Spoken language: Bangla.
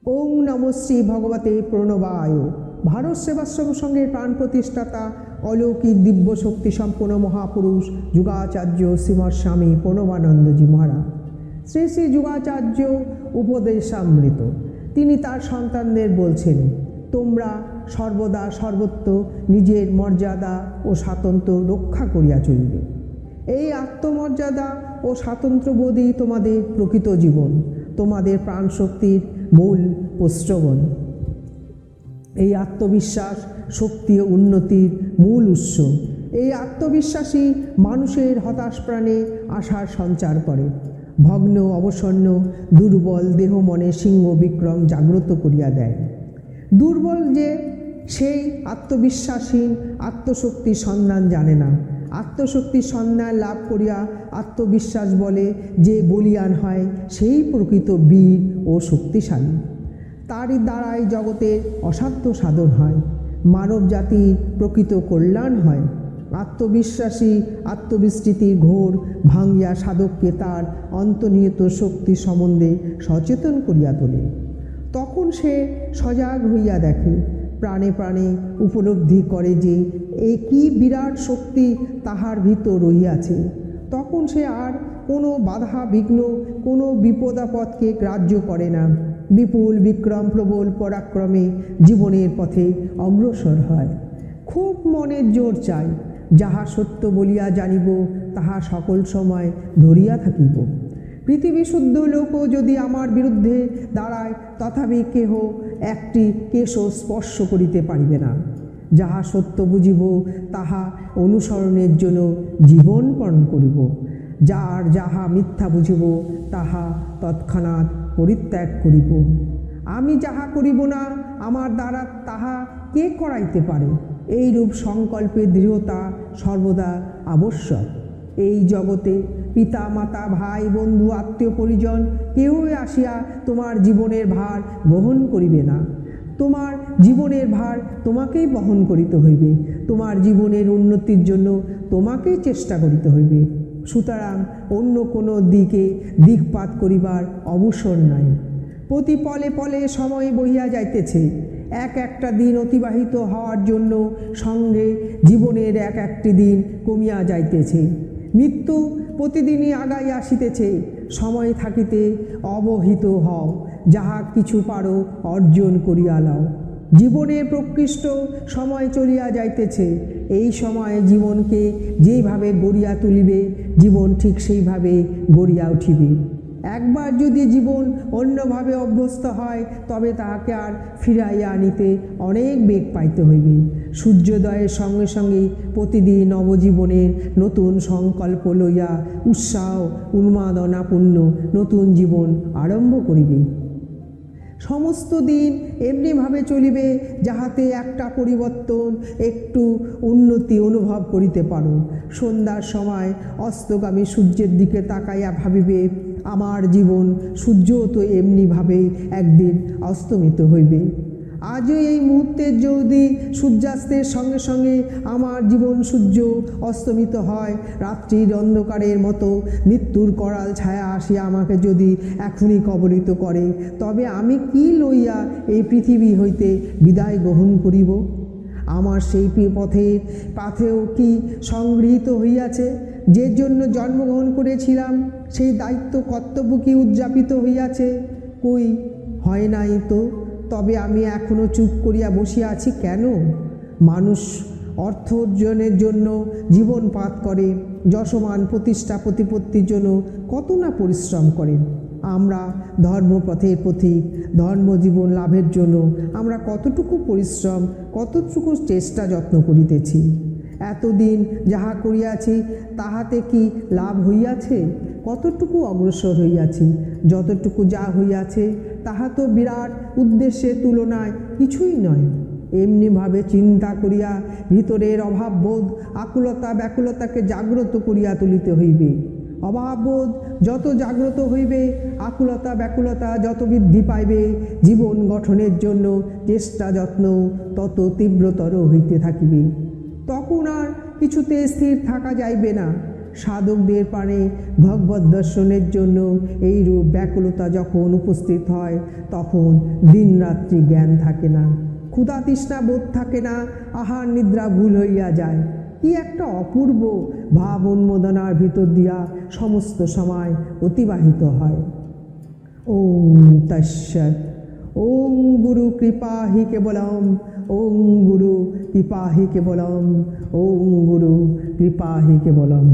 ওং নমঃ শ্রী ভগবতে প্রণবায়। ভারত সেবাশ্রম সংঘের প্রাণ প্রতিষ্ঠাতা অলৌকিক দিব্য শক্তি সম্পন্ন মহাপুরুষ যুগাচার্য শ্রীমৎ স্বামী প্রণবানন্দজি মহারাজ। শ্রী শ্রী যুগাচার্য উপদেশামৃত তিনি তার সন্তানদের বলছেন, তোমরা সর্বদা সর্বত্র নিজের মর্যাদা ও স্বাতন্ত্র্য রক্ষা করিয়া চলিবে। এই আত্মমর্যাদা ও স্বাতন্ত্র্যবোধই তোমাদের প্রকৃত জীবন, তোমাদের প্রাণশক্তির মূল প্রশ্রবণ। এই আত্মবিশ্বাস শক্তি ও উন্নতির মূল উৎস। এই আত্মবিশ্বাসী মানুষের হতাশ প্রাণে আশার সঞ্চার করে, ভগ্ন অবসন্ন দুর্বল দেহ মনে সিংহ বিক্রম জাগ্রত করিয়া দেয়। দুর্বল যে সেই আত্মবিশ্বাসহীন আত্মশক্তির সন্ধান জানে না। আত্মশক্তির সন্ধান লাভ করিয়া আত্মবিশ্বাস বলে যে বলীয়ান হয় সেই প্রকৃত বীর ও শক্তিশালী। তারই দ্বারাই জগতের অসাধ্য সাধন হয়, মানব জাতির প্রকৃত কল্যাণ হয়। আত্মবিশ্বাসী আত্মবিস্তৃতির ঘোর ভাঙ্গিয়া সাধককে তার অন্তর্নিহিত শক্তি সম্বন্ধে সচেতন করিয়া তোলে। তখন সে সজাগ হইয়া দেখে, প্রাণে প্রাণে উপলব্ধি করে যে কি বিরাট শক্তি তাহার ভিতর রহিয়াছে। তখন সে আর কোনো বাধা বিঘ্ন কোনো বিপদাপদকে গ্রাহ্য করে না, বিপুল বিক্রম প্রবল পরাক্রমে জীবনের পথে অগ্রসর হয়। খুব মনের জোর চাই, যাহা সত্য বলিয়া জানিব তাহা সকল সময় ধরিয়া থাকিব। পৃথিবী শুদ্ধ লোকও যদি আমার বিরুদ্ধে দাঁড়ায়, তথাপি কেহ একটি কেশও স্পর্শ করিতে পারিবে না। যাহা সত্য বুঝিব তাহা অনুসরণের জন্য জীবনপণ করিব, যার যাহা মিথ্যা বুঝিব তাহা তৎক্ষণাৎ পরিত্যাগ করিব। আমি যাহা করিব না আমার দ্বারা তাহা কে করাইতে পারে, এইরূপ সংকল্পের দৃঢ়তা সর্বদা আবশ্যক। এই জগতে পিতা মাতা ভাই বন্ধু আত্মীয় পরিজন কেউই আসিয়া তোমার জীবনের ভার বহন করিবে না। তোমার জীবনের ভার তোমাকেই বহন করিতে হইবে। তোমার জীবনের উন্নতির জন্য তোমাকেই চেষ্টা করিতে হইবে। সুতরাং অন্য কোনো দিকে দিকপাত করিবার অবসর নাই। প্রতি পলে পলে সময় বহিয়া যাইতেছে, এক একটা দিন অতিবাহিত হওয়ার জন্য সঙ্গে জীবনের এক একটি দিন কমিয়া যাইতেছে। মৃত্যু প্রতিদিনই আগাইয়া আসিতেছে। সময় থাকিতে অবহিত হও, যাহা কিছু পারো অর্জন করিয়া লও। জীবনের প্রকৃষ্ট সময় চলিয়া যাইতেছে। এই সময়ে জীবনকে যেইভাবে গড়িয়া তুলিবে, জীবন ঠিক সেইভাবে গড়িয়া উঠিবে। একবার যদি জীবন অন্যভাবে অভ্যস্ত হয়, তবে তাহাকে আর ফিরাইয়া আনিতে অনেক বেগ পাইতে হইবে। সূর্যোদয়ের সঙ্গে সঙ্গে প্রতিদিন নবজীবনের নতুন সংকল্প লইয়া উৎসাহ উন্মাদনাপূর্ণ নতুন জীবন আরম্ভ করিবে। সমস্ত দিন এমনিভাবে চলিবে যাহাতে একটা পরিবর্তন একটু উন্নতি অনুভব করিতে পারো। সন্ধ্যার সময় অস্তগামী সূর্যের দিকে তাকাইয়া ভাবিবে, আমার জীবন সূর্য তো এমনিভাবে একদিন অস্তমিত হইবে। আজও এই মুহূর্তের যদি সূর্যাস্তের সঙ্গে সঙ্গে আমার জীবন সূর্য অস্তমিত হয়, রাত্রির অন্ধকারের মতো মৃত্যুর করাল ছায়া আসিয়া আমাকে যদি এখনই কবলিত করে, তবে আমি কি লইয়া এই পৃথিবী হইতে বিদায় গ্রহণ করিব? আমার সেই পথের পাথেও কি সংগৃহীত হইয়াছে? যে জন্য জন্মগ্রহণ করেছিলাম সেই দায়িত্ব কর্তব্য কি উদযাপিত হইয়াছে? কই হয় নাই তো। তবে আমি এখনও চুপ করিয়া বসিয়া আছি কেন? মানুষ অর্থ অর্জনের জন্য জীবন পাত করে, যশমান প্রতিষ্ঠা প্রতিপত্তির জন্য কত না পরিশ্রম করে। আমরা ধর্মপথের পথিক, ধর্মজীবন লাভের জন্য আমরা কতটুকু পরিশ্রম কতটুকু চেষ্টা যত্ন করিতেছি। এতদিন যাহা করিয়াছি তাহাতে কি লাভ হইয়াছে? কতটুকু অগ্রসর হইয়াছি? যতটুকু যা হইয়াছে তাহা তো বিরাট উদ্দেশ্যের তুলনায় কিছুই নয়। এমনিভাবে চিন্তা করিয়া ভিতরের অভাববোধ আকুলতা ব্যাকুলতাকে জাগ্রত করিয়া তুলিতে হইবে। অভাববোধ যত জাগ্রত হইবে, আকুলতা ব্যাকুলতা যত বৃদ্ধি পাইবে, জীবন গঠনের জন্য চেষ্টা যত্ন তত তীব্রতর হইতে থাকিবে। তখন আর কিছুতে স্থির থাকা যাইবে না। সাধকদের প্রাণে ভগবত দর্শনের জন্য এই রূপ ব্যাকুলতা যখন উপস্থিত হয়, তখন দিনরাত্রি জ্ঞান থাকে না, ক্ষুধা তৃষ্ণা বোধ থাকে না, আহার নিদ্রা ভুল হইয়া যায়। কি একটা অপূর্ব ভাব উন্মোদনার ভিতর দিয়া সমস্ত সময় অতিবাহিত হয়। ওম তৎসৎ। ওম গুরু কৃপা হি কেবলম। ওম গুরু কৃপা হি কেবলম। ওম গুরু কৃপা হি কেবলম।